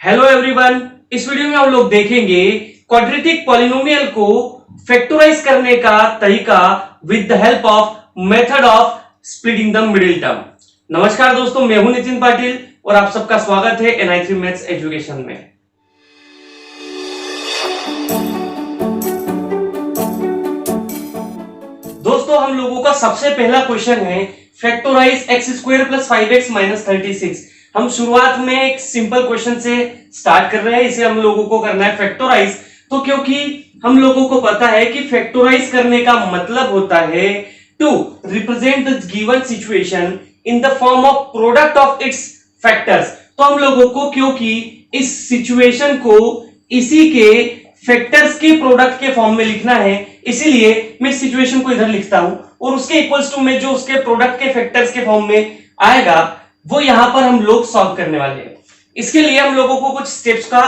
Hello everyone, इस video में हम लोग देखेंगे क्वाड्रेटिक पॉलिनोमियल को फैक्टराइज करने का तरीका with the help of method of splitting the middle term. नमस्कार दोस्तों, मैं हूं नितिन पाटिल और आप सबका स्वागत है NI3 मैथ्स एजुकेशन में। दोस्तों, हम लोगों का सबसे पहला क्वेश्चन है फैक्टराइज x² + 5x - 36। हम शुरुआत में एक सिंपल क्वेश्चन से स्टार्ट कर रहे हैं। इसे हम लोगों को करना है फैक्टराइज। तो क्योंकि हम लोगों को पता है कि फैक्टराइज करने का मतलब होता है to represent the given situation in the form of product of its factors. तो हम लोगों को क्योंकि इस सिचुएशन को इसी के फैक्टर्स के प्रोडक्ट के फॉर्म में लिखना है, इसीलिए मैं सिचुएशन को इधर लिखता हूं और उसके इक्वल्स टू में जो उसके प्रोडक्ट के फैक्टर्स के फॉर्म में आएगा वो यहां पर हम लोग सॉल्व करने वाले हैं। इसके लिए हम लोगों को कुछ स्टेप्स का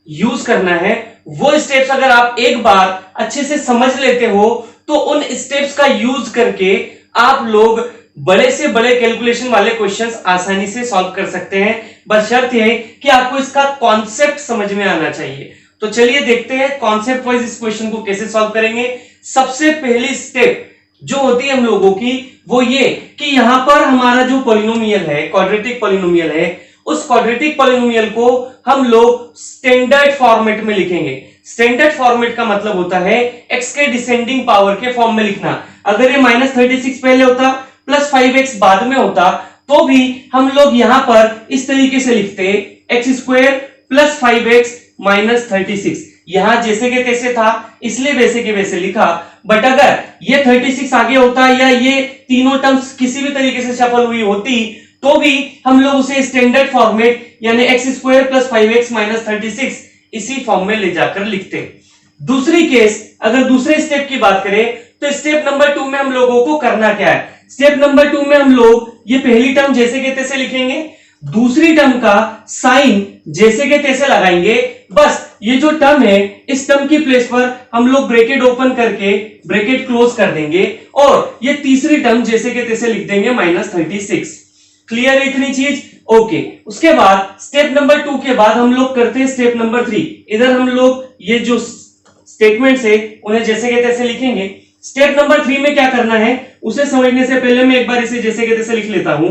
यूज करना है। वो स्टेप्स अगर आप एक बार अच्छे से समझ लेते हो तो उन स्टेप्स का यूज करके आप लोग बड़े से बड़े कैलकुलेशन वाले क्वेश्चंस आसानी से सॉल्व कर सकते हैं। बस शर्त यह है कि आपको इसका कॉन्सेप्ट समझ में आना चाहिए। तो चलिए देखते हैं कॉन्सेप्ट वाइज इस क्वेश्चन को कैसे सॉल्व करेंगे। सबसे पहली स्टेप जो होती है हम लोगों की वो ये कि यहां पर हमारा जो पॉलिनोमियल है, क्वाड्रेटिक पॉलिनोमियल है, उस क्वाड्रेटिक पॉलिनोमियल को हम लोग स्टैंडर्ड फॉर्मेट में लिखेंगे। स्टैंडर्ड फॉर्मेट का मतलब होता है x के डिसेंडिंग पावर के फॉर्म में लिखना। अगर ये -36 पहले होता प्लस 5x बाद में होता तो भी हम लोग यहां पर इस तरीके से लिखते x² + 5x - 36। यहां जैसे के तैसे था इसलिए वैसे के वैसे लिखा। बट अगर ये 36 आगे होता या ये तीनों टर्म्स किसी भी तरीके से शफल हुई होती तो भी हम लोग उसे स्टैंडर्ड फॉर्मेट यानी x² + 5x - 36 इसी फॉर्म में ले जाकर लिखते। दूसरी केस अगर दूसरे स्टेप की बात करें तो स्टेप नंबर 2 में हम लोगों को करना क्या है। स्टेप नंबर 2 में हम लोग ये पहली टर्म जैसे के तैसे लिखेंगे, दूसरी टर्म का साइन जैसे के तैसे लगाएंगे। बस ये जो टर्म है इस टर्म की प्लेस पर हम लोग ब्रैकेट ओपन करके ब्रैकेट क्लोज कर देंगे और ये तीसरी टर्म जैसे के तैसे लिख देंगे -36। क्लियर है इतनी चीज? ओके। उसके बाद स्टेप नंबर 2 के बाद हम लोग करते हैं स्टेप नंबर 3। इधर हम लोग ये जो स्टेटमेंट्स है उन्हें जैसे के तैसे लिखेंगे। स्टेप नंबर 3 में क्या करना है उसे समझने से पहले मैं एक बार इसे जैसे के तैसे लिख लेता हूं।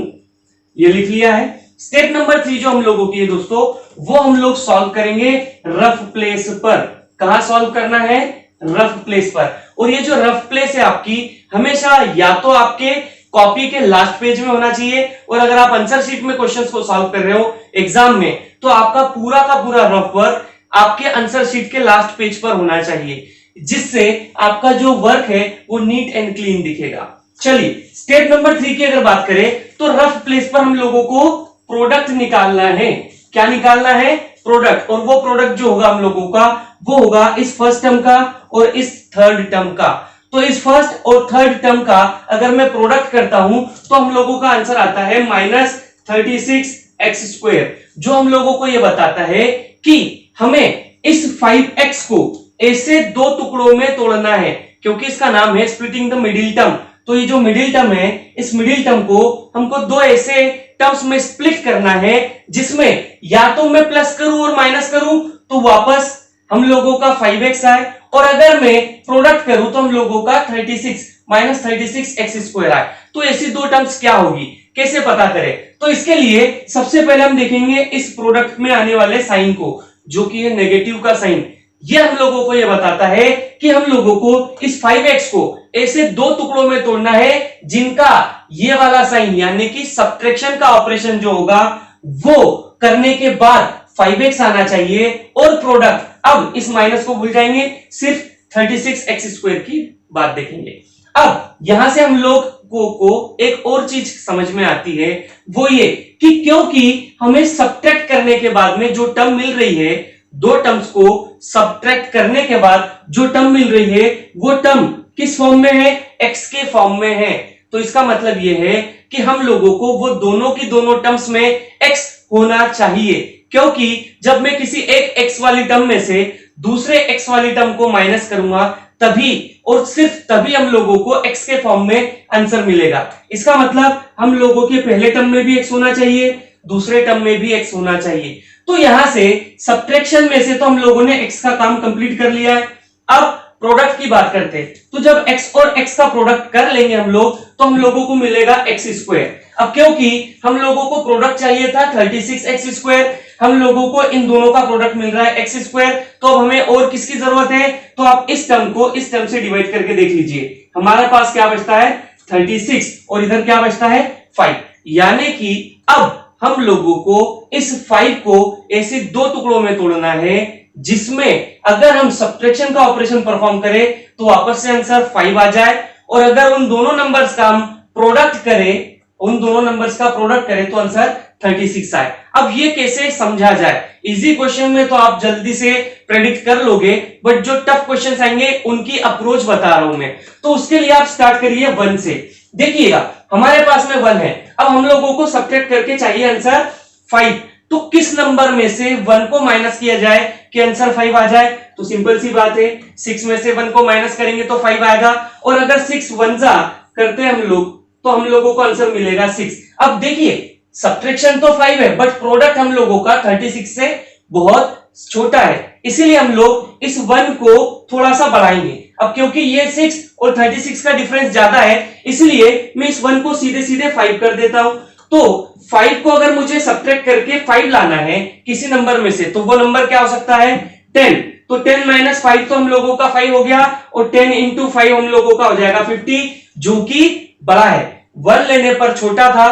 ये लिख लिया है। स्टेप नंबर 3 जो हम लोगों की है दोस्तों वो हम लोग सॉल्व करेंगे रफ प्लेस पर। कहां सॉल्व करना है? रफ प्लेस पर। और ये जो रफ प्लेस है आपकी हमेशा या तो आपके कॉपी के लास्ट पेज में होना चाहिए, और अगर आप आंसर शीट में क्वेश्चंस को सॉल्व कर रहे हो एग्जाम में तो आपका पूरा का पूरा रफ वर्क आपके आंसर शीट के लास्ट पेज पर होना चाहिए, जिससे आपका जो वर्क है वो नीट एंड क्लीन दिखेगा। चलिए स्टेप नंबर 3 की अगर बात करें तो रफ प्लेस पर हम लोगों को प्रोडक्ट निकालना है। क्या निकालना है? प्रोडक्ट। और वो प्रोडक्ट जो होगा हम लोगों का वो होगा इस फर्स्ट टर्म का और इस थर्ड टर्म का। तो इस फर्स्ट और थर्ड टर्म का अगर मैं प्रोडक्ट करता हूं तो हम लोगों का आंसर आता है -36x², जो हम लोगों को यह बताता है कि हमें इस 5x को ऐसे दो टुकड़ों में तोड़ना है, क्योंकि इसका नाम है स्प्लिटिंग द मिडिल टर्म। तो ये जो मिडिल टर्म है इस मिडिल टर्म को हमको दो ऐसे टर्म्स में स्प्लिट करना है जिसमें या तो मैं प्लस करूं और माइनस करूं तो वापस हम लोगों का 5x आए, और अगर मैं प्रोडक्ट करूं तो हम लोगों का 36 -36x² आए। तो ऐसी दो टर्म्स क्या होगी, कैसे पता करें? तो इसके लिए सबसे पहले हम देखेंगे इस प्रोडक्ट में आने वाले साइन को, जो कि है नेगेटिव का साइन। ये हम लोगों को यह बताता है कि हम लोगों को इस 5x को ऐसे दो टुकड़ों में तोड़ना है जिनका ये वाला साइन यानी कि सब्ट्रैक्शन का ऑपरेशन जो होगा वो करने के बाद 5x आना चाहिए, और प्रोडक्ट अब इस माइनस को भूल जाएंगे, सिर्फ 36x² की बात देखेंगे। अब यहां से हम लोग को एक और चीज समझ में आती है, वो ये कि क्योंकि हमें सब्ट्रैक्ट करने के बाद में जो टर्म मिल रही है, दो टर्म्स को सब्ट्रैक्ट करने के बाद जो टर्म मिल रही है वो टर्म किस फॉर्म में है? x के फॉर्म में है। तो इसका मतलब यह है कि हम लोगों को वो दोनों की दोनों टर्म्स में x होना चाहिए, क्योंकि जब मैं किसी एक x वाली टर्म में से दूसरे x वाली टर्म को माइनस करूंगा तभी और सिर्फ तभी हम लोगों को x के फॉर्म में आंसर मिलेगा। इसका मतलब हम लोगों के पहले टर्म में भी x होना चाहिए, दूसरे टर्म में भी x होना चाहिए। तो यहां से सब्ट्रैक्शन में से तो हम लोगों ने x का काम कंप्लीट कर लिया है। अब प्रोडक्ट की बात करते हैं, तो जब x और x का प्रोडक्ट कर लेंगे हम लोग तो हम लोगों को मिलेगा x स्क्वायर। अब क्योंकि हम लोगों को प्रोडक्ट चाहिए था 36x स्क्वायर, हम लोगों को इन दोनों का प्रोडक्ट मिल रहा है x स्क्वायर, तो अब हमें और किसकी जरूरत है, तो आप इस टर्म को इस टर्म से डिवाइड करके देख लीजिए। हमारे पास क्या बचता है 36 और इधर क्या बचता है 5, यानी कि अब हम लोगों को इस 5 को ऐसे दो टुकड़ों में तोड़ना है जिसमें अगर हम सब्ट्रैक्शन का ऑपरेशन परफॉर्म करें तो वापस से आंसर 5 आ जाए, और अगर उन दोनों नंबर्स का हम प्रोडक्ट करें तो आंसर 36 आए। अब ये कैसे समझा जाए, इजी क्वेश्चन में तो आप जल्दी से प्रेडिक्ट कर लोगे, बट जो टफ क्वेश्चंस आएंगे उनकी अप्रोच बता रहा हूं मैं। तो उसके लिए आप स्टार्ट करिए 1 से। देखिएगा हमारे पास में 1 है, अब हम लोगों को सब्ट्रैक्ट करके चाहिए आंसर 5, तो किस नंबर में से 1 को माइनस किया जाए कि आंसर 5 आ जाए, तो सिंपल सी बात है 6 में से 1 को माइनस करेंगे तो 5 आएगा, और अगर 6 1 जा करते हैं हम लोग तो हम लोगों को आंसर मिलेगा 6। अब देखिए सब्ट्रैक्शन तो 5 है बट प्रोडक्ट हम लोगों का 36 से बहुत छोटा है, इसीलिए हम लोग इस 1 को थोड़ा सा बढ़ाएंगे। अब क्योंकि ये 6 और 36 का डिफरेंस ज्यादा है इसलिए मैं इस 1 को सीधे सीधे 5 कर देता हूं। तो 5 को अगर मुझे सब्ट्रैक्ट करके 5 लाना है किसी नंबर में से, तो वो नंबर क्या हो सकता है 10, तो 10 माइनस 5 तो हम लोगों का 5 हो गया, और 10 इंटू 5 हम लोगों का हो जाएगा 50, जो कि बड़ा है। 1 लेने पर छोटा था,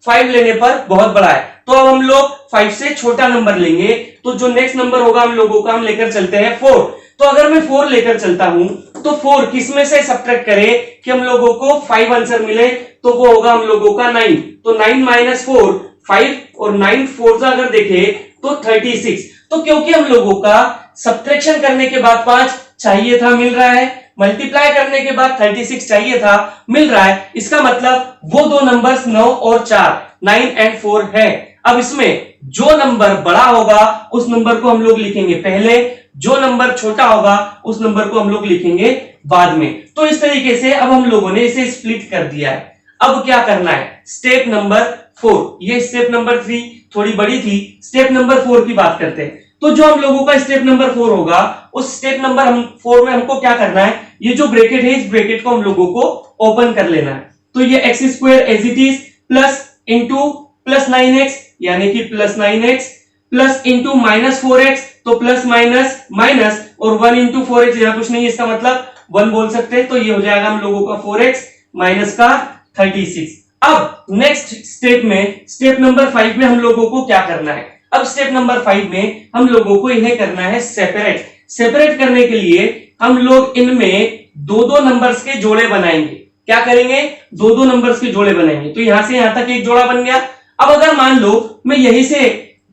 5 लेने पर बहुत बड़ा है, तो अब हम लोग 5 से छोटा नंबर लेंगे, तो जो नेक्स्ट नंबर होगा हम लोगों का, हम लेकर चलते हैं 4। तो अगर मैं 4 लेकर चलता हूं तो 4 किसमें से सब्ट्रैक्ट करें कि हम लोगों को 5 आंसर मिले, तो वो होगा हम लोगों का 9, तो 9 माइनस 4 5, और 9 4 अगर देखे तो 36। तो क्योंकि हम लोगों का सब्ट्रैक्शन करने के बाद 5 चाहिए था मिल रहा है, मल्टीप्लाई करने के बाद 36 चाहिए था मिल रहा है, इसका मतलब वो दो नंबर्स 9 और 4 9 एंड 4 है। अब इसमें जो नंबर बड़ा होगा उस नंबर को हम लोग लिखेंगे पहले, जो नंबर छोटा होगा उस नंबर को हम लोग लिखेंगे बाद में। तो इस तरीके से अब हम लोगों ने इसे स्प्लिट कर दिया है। अब क्या करना है, स्टेप नंबर 4, ये स्टेप नंबर 3 थोड़ी बड़ी थी, स्टेप नंबर 4 की बात करते हैं। तो जो हम लोगों का स्टेप नंबर 4 होगा उस स्टेप नंबर 4 में हमको क्या करना है, ये जो ब्रैकेट है इस ब्रैकेट को हम लोगों को ओपन कर लेना है। तो ये x square as it is plus into plus 9x यानी कि plus 9x plus into minus 4x, तो प्लस माइनस माइनस, और 1 इंटू 4x यहाँ कुछ नहीं है, इसका मतलब 1 बोल सकते हैं, तो ये हो जाएगा हम लोगों का 4x माइनस का 36। अब नेक्स्ट स्टेप में, स्टेप नंबर 5 में हम लोगों को क्या करना है, अब स्टेप नंबर 5 में हम लोगों को इन्हें करना है सेपरेट। सेपरेट करने के लिए हम लोग इनमें दो नंबर्स के जोड़े बनाएंगे। क्या करेंगे, दो नंबर्स के जोड़े बनाएंगे। तो यहां से यहां तक एक जोड़ा बन गया। अब अगर मान लो मैं यही से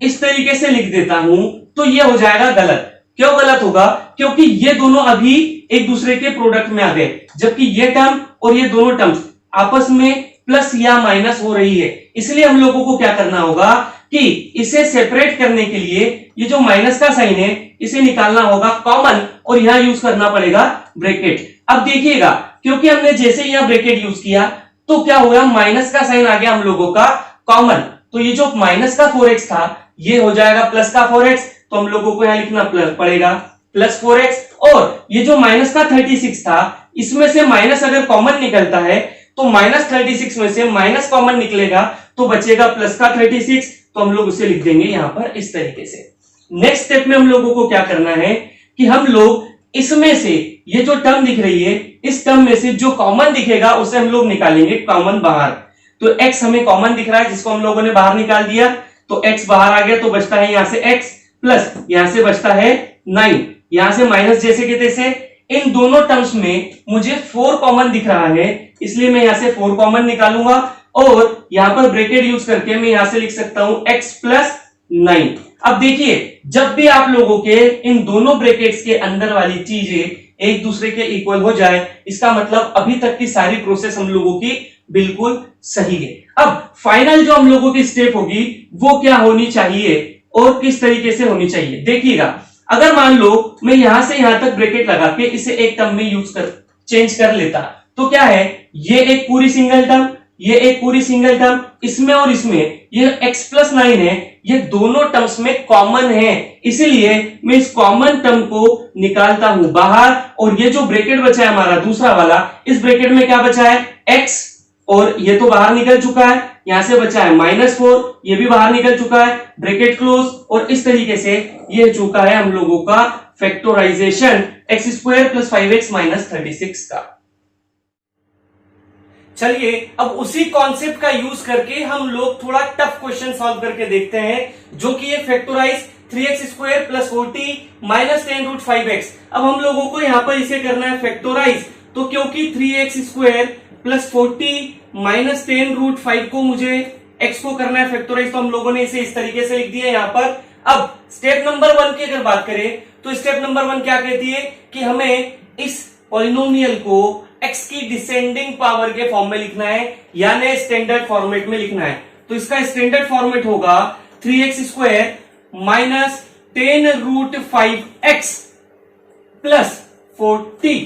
इस तरीके से लिख देता हूं तो ये हो जाएगा गलत। क्यों गलत होगा, क्योंकि ये दोनों अभी एक दूसरे के प्रोडक्ट में आ गए, जबकि ये टर्म और ये दोनों टर्म्स आपस में प्लस या माइनस हो रही है। इसलिए हम लोगों को क्या करना होगा कि इसे सेपरेट करने के लिए ये जो माइनस का साइन है इसे निकालना होगा कॉमन, और यहां यूज करना पड़ेगा ब्रैकेट। अब देखिएगा क्योंकि हमने जैसे यहां ब्रैकेट यूज किया तो क्या हुआ, माइनस का साइन आ गया हम लोगों का कॉमन, तो ये जो माइनस का 4x था ये हो जाएगा प्लस का 4x, तो हम लोगों को यहां लिखना प्लस पड़ेगा प्लस 4x, और ये जो माइनस का 36 था इसमें से माइनस अगर कॉमन निकलता है तो माइनस 36 में से माइनस कॉमन निकलेगा तो बचेगा प्लस का 36, तो हम लोग उसे लिख देंगे यहां पर इस तरीके से। नेक्स्ट स्टेप में हम लोगों को क्या करना है कि हम लोग इसमें से ये जो टर्म दिख रही है इस टर्म में से जो कॉमन दिखेगा उसे हम लोग निकालेंगे कॉमन बाहर। तो x हमें कॉमन दिख रहा है जिसको हम लोगों ने बाहर निकाल दिया, तो x बाहर आ गया, तो बचता है यहां से x प्लस यहां से बचता है 9, यहां से माइनस जैसे के तैसे। इन दोनों टर्म्स में मुझे 4 कॉमन दिख रहा है इसलिए मैं यहां से 4 कॉमन निकालूंगा, और यहां पर ब्रैकेट यूज करके मैं यहां से लिख सकता हूं x प्लस 9। अब देखिए जब भी आप लोगों के इन दोनों ब्रैकेट्स के अंदर वाली चीजें एक दूसरे के इक्वल हो जाए इसका मतलब अभी तक की सारी प्रोसेस हम लोगों की बिल्कुल सही है। अब फाइनल जो हम लोगों की स्टेप होगी वो क्या होनी चाहिए और किस तरीके से होनी चाहिए, देखिएगा अगर मान लो मैं यहां से यहां तक ब्रैकेट लगा के इसे एक टर्म में चेंज कर लेता तो क्या है, ये एक पूरी सिंगल टर्म, ये एक पूरी सिंगल टर्म, इसमें और इसमें ये x प्लस 9 है, ये दोनों टर्म्स में कॉमन है, इसीलिए मैं इस कॉमन टर्म को निकालता हूं बाहर। और ये जो ब्रैकेट बचा है हमारा दूसरा वाला, इस ब्रैकेट में क्या बचा है x, और ये तो बाहर निकल चुका है, यहां से बचा है -4, ये भी बाहर निकल चुका है, ब्रैकेट क्लोज। और इस तरीके से ये चुका है हम लोगों का फैक्टराइजेशन x² + 5x - 36 का। चलिए अब उसी कॉन्सेप्ट का यूज करके हम लोग थोड़ा टफ क्वेश्चन सॉल्व करके देखते हैं, जो कि है फैक्टराइज 3x² + 40 - 10√5x। अब हम लोगों को यहां पर इसे करना है फैक्टराइज, तो क्योंकि 3x² + 40 - 10√5 को मुझे x को करना है फैक्टराइज, तो हम लोगों ने इसे इस तरीके से लिख दिया यहां पर। अब स्टेप नंबर 1 की अगर बात करें तो स्टेप नंबर 1 क्या कहती है कि हमें इस पॉलिनोमियल को x की डिसेंडिंग पावर के फॉर्म में लिखना है, यानी स्टैंडर्ड फॉर्मेट में लिखना है। तो इसका स्टैंडर्ड फॉर्मेट होगा 3x² - 10√5x + 40।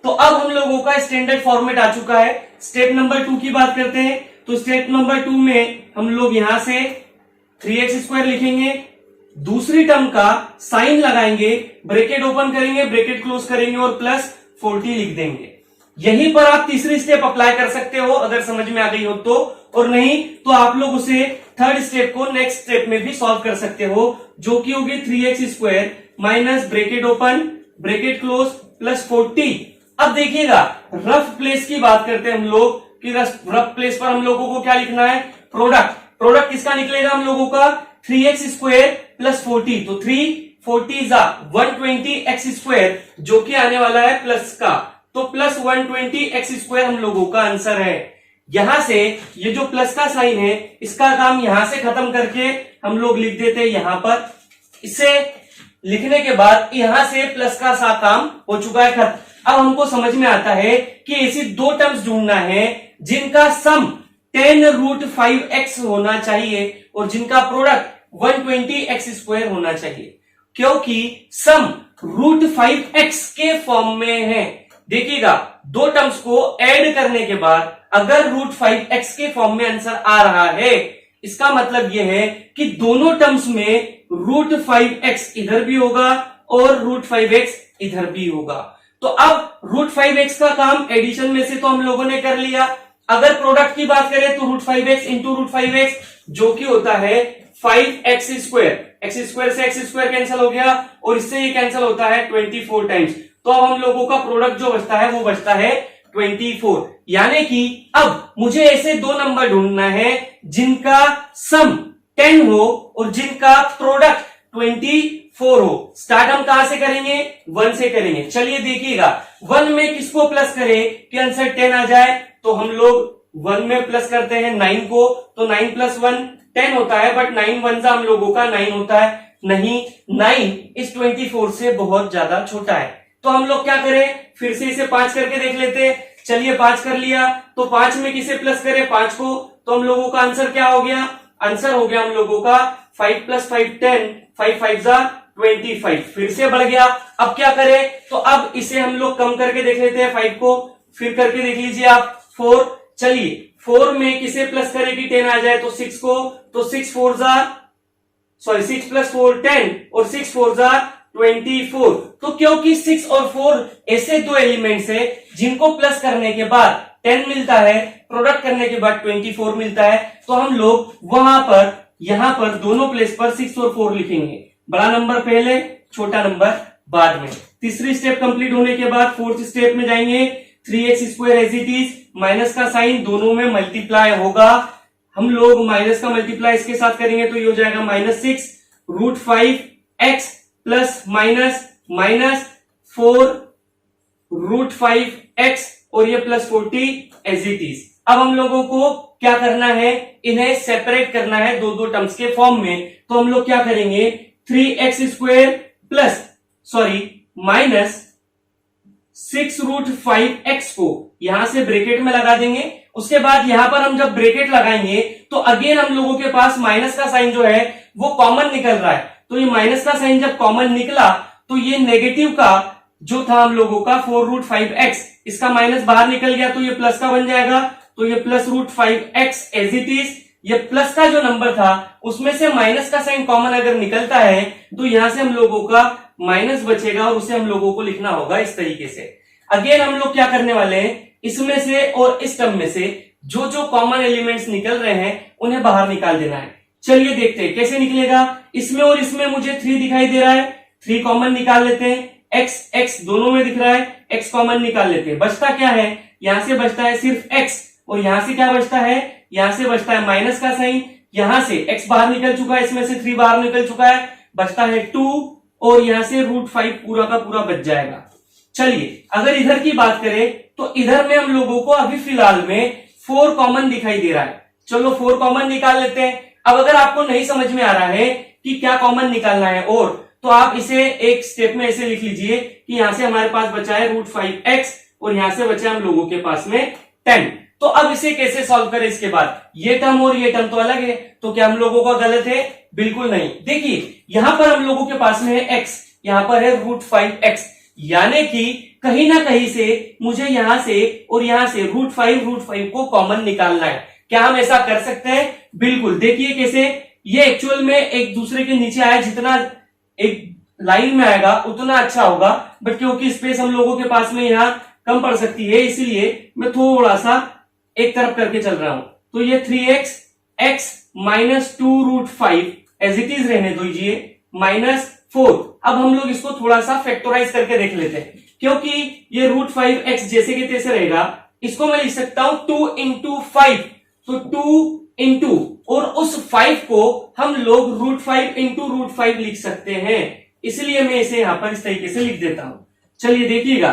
तो अब हम लोगों का स्टैंडर्ड फॉर्मेट आ चुका है। स्टेप नंबर 2 की बात करते हैं, तो स्टेप नंबर 2 में हम लोग यहां से 3x² लिखेंगे, दूसरी टर्म का साइन लगाएंगे, ब्रैकेट ओपन करेंगे, ब्रैकेट क्लोज करेंगे और +40 लिख देंगे। यहीं पर आप तीसरी स्टेप अप्लाई कर सकते हो अगर समझ में आ गई हो तो, और नहीं तो आप लोग उसे थर्ड स्टेप को नेक्स्ट स्टेप में भी सॉल्व कर सकते हो, जो कि होगी 3x² - bracket open bracket close +40। अब देखिएगा रफ प्लेस की बात करते हैं हम लोग कि रफ प्लेस पर हम लोगों को क्या लिखना है, प्रोडक्ट किसका निकलेगा हम लोगों का 3x² + 40, तो 340 120x², जो कि आने वाला है प्लस का, तो +120x² हम लोगों का आंसर है। यहां से ये जो प्लस का साइन है इसका काम यहां से खत्म करके हम लोग लिख देते हैं यहां पर। इसे लिखने के बाद यहां से प्लस का सा काम हो चुका है खत्म। अब हमको समझ में आता है कि ऐसी दो टर्म्स ढूंढना है जिनका सम 10√5x होना चाहिए और जिनका प्रोडक्ट 120x² होना चाहिए, क्योंकि सम √5x के फॉर्म में है। देखिएगा दो टर्म्स को ऐड करने के बाद अगर √5x के फॉर्म में आंसर आ रहा है, इसका मतलब यह है कि दोनों टर्म्स में √5x इधर भी होगा और √5x इधर भी होगा। तो अब √5x का काम एडिशन में से तो हम लोगों ने कर लिया। अगर प्रोडक्ट की बात करें तो √5x × √5x, जो कि होता है 5x², x² से x² कैंसिल हो गया और इससे ये कैंसिल होता है 24 टाइम्स। तो अब हम लोगों का प्रोडक्ट जो बचता है वो बचता है 24। यानी कि अब मुझे ऐसे दो नंबर ढूंढना है जिनका सम 10 हो और जिनका प्रोडक्ट 24 हो। स्टार्ट हम कहां से करेंगे, 1 से करेंगे। चलिए देखिएगा 1 में किसको प्लस करें कि आंसर 10 आ जाए, तो हम लोग 1 में प्लस करते हैं 9 को, तो 9 + 1 10 होता है, बट 9 1 हम लोगों का 9 होता है। नहीं, 9 इस 24 से बहुत ज्यादा छोटा है। तो हम लोग क्या करें, फिर से इसे 5 करके देख लेते हैं। चलिए 5 कर लिया, तो 5 में किसे प्लस करें, 5 को, तो हम लोगों का आंसर क्या हो गया, आंसर हो गया हम लोगों का 5 + 5 10, 5 5 25। फिर से बढ़ गया। अब क्या करें, तो अब इसे हम लोग कम करके देख लेते हैं 5 को, फिर करके देख लीजिए आप 4। चलिए 4 में किसे प्लस करें कि 10 आ जाए, तो 6 को, तो 6 + 4 10 और 6 4 24। तो क्योंकि 6 और 4 ऐसे दो एलिमेंट्स है जिनको प्लस करने के बाद 10 मिलता है, प्रोडक्ट करने के बाद 24 मिलता है, तो हम लोग वहां पर यहां पर दोनों प्लेस पर 6 और 4 लिखेंगे। बड़ा नंबर पहले, छोटा नंबर बाद में। तीसरी स्टेप कंप्लीट होने के बाद फोर्थ स्टेप में जाएंगे। 3x² as it is, minus का साइन दोनों में मल्टीप्लाई होगा। हम लोग माइनस का मल्टीप्लाई इसके साथ करेंगे तो ये हो जाएगा -6 √5x प्लस माइनस 4 √5x और ये +40 एज इट इज। अब हम लोगों को क्या करना है, इन्हें सेपरेट करना है दो दो टर्म्स के फॉर्म में। तो हम लोग क्या करेंगे, 3x² प्लस -6 √5x को यहां से ब्रैकेट में लगा देंगे। उसके बाद यहां पर हम जब ब्रैकेट लगाएंगे तो अगेन हम लोगों के पास माइनस का साइन जो है वो कॉमन निकल रहा है। तो ये माइनस का साइन जब कॉमन निकला तो ये नेगेटिव का जो था हम लोगों का 4 √5x, इसका माइनस बाहर निकल गया तो ये प्लस का बन जाएगा। तो ये plus root 5x as it is. ये प्लस का जो नंबर था उसमें से माइनस का साइन कॉमन अगर निकलता है तो यहां से हम लोगों का माइनस बचेगा और उसे हम लोगों को लिखना होगा इस तरीके से। अगेन हम लोग क्या करने वाले हैं, इसमें से और इस टर्म में से जो जो कॉमन एलिमेंट्स निकल रहे हैं उन्हें बाहर निकाल देना है। चलिए देखते हैं कैसे निकलेगा। इसमें और इसमें मुझे 3 दिखाई दे रहा है, 3 कॉमन निकाल लेते हैं। x दोनों में दिख रहा है, x कॉमन निकाल लेते हैं। बचता क्या है, यहां से बचता है सिर्फ x और यहां से क्या बचता है, यहां से बचता है माइनस का साइन। यहां से x बाहर निकल चुका है, इसमें से 3 बाहर निकल चुका है, बचता है 2 और यहां से रूट 5 पूरा का पूरा बच जाएगा। चलिए अगर इधर की बात करें तो इधर में हम लोगों को अभी फिलहाल में 4 कॉमन दिखाई दे रहा है। चलो 4 कॉमन निकाल लेते हैं। अब अगर आपको नहीं समझ में आ रहा है कि क्या कॉमन निकालना है और तो आप इसे एक स्टेप में ऐसे लिख लीजिए कि यहां से हमारे पास बचा है रूट 5x और यहां से बचा हम लोगों के पास में 10। तो अब इसे कैसे सॉल्व करें, इसके बाद ये टर्म और ये टर्म तो अलग है, तो क्या हम लोगों का गलत है, बिल्कुल नहीं। देखिए यहां पर हम लोगों के पास में है x, यहां पर है रूट 5x, यानी कि कहीं ना कहीं से मुझे यहां से और यहां से रूट 5 को कॉमन निकालना है। क्या हम ऐसा कर सकते हैं, बिल्कुल। देखिए कैसे, ये एक्चुअल में एक दूसरे के नीचे आया, जितना एक लाइन में आएगा उतना अच्छा होगा, बट क्योंकि स्पेस हम लोगों के पास में यहाँ कम पड़ सकती है इसलिए मैं थोड़ा सा एक तरफ करके चल रहा हूं। तो ये 3x x minus 2 root 5 as it is रहने दीजिए माइनस 4। अब हम लोग इसको थोड़ा सा फैक्टराइज करके देख लेते हैं, क्योंकि ये रूट 5x जैसे के तैसे रहेगा, इसको मैं लिख सकता हूं 2 इंटू 5, तो 2 इंटू और उस 5 को हम लोग रूट 5 इंटू रूट 5 लिख सकते हैं, इसलिए मैं इसे यहां पर इस तरीके से लिख देता हूं। चलिए देखिएगा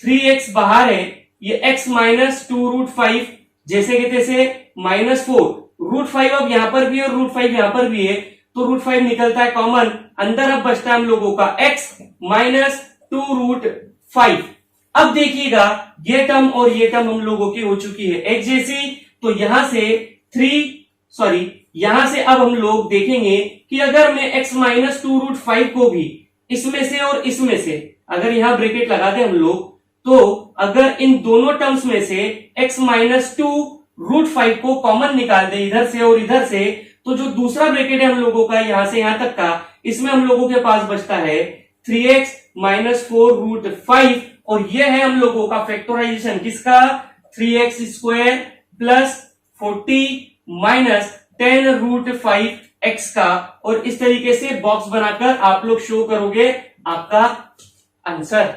3x बाहर है, ये x माइनस 2 रूट 5 जैसे के तैसे माइनस 4 रूट 5 अब यहां पर भी है और रूट 5 यहां पर भी है, तो रूट 5 निकलता है कॉमन, अंदर अब बचता है हम लोगों का x माइनस 2 रूट 5। अब देखिएगा ये टर्म और ये टर्म हम लोगों की हो चुकी है एक जैसी, तो यहां से अब हम लोग देखेंगे कि अगर मैं x माइनस 2 रूट 5 को भी इसमें से और इसमें से अगर यहां ब्रैकेट लगा दे हम लोग, तो अगर इन दोनों टर्म्स में से x माइनस 2 रूट 5 को कॉमन निकाल दे इधर से और इधर से, तो जो दूसरा ब्रैकेट है हम लोगों का यहां से यहां तक का, इसमें हम लोगों के पास बचता है 3x माइनस 4 रूट 5 और ये है हम लोगों का फैक्टराइजेशन किसका, 3x square plus 40 minus 10 root 5x का। और इस तरीके से बॉक्स बनाकर आप लोग शो करोगे आपका आंसर।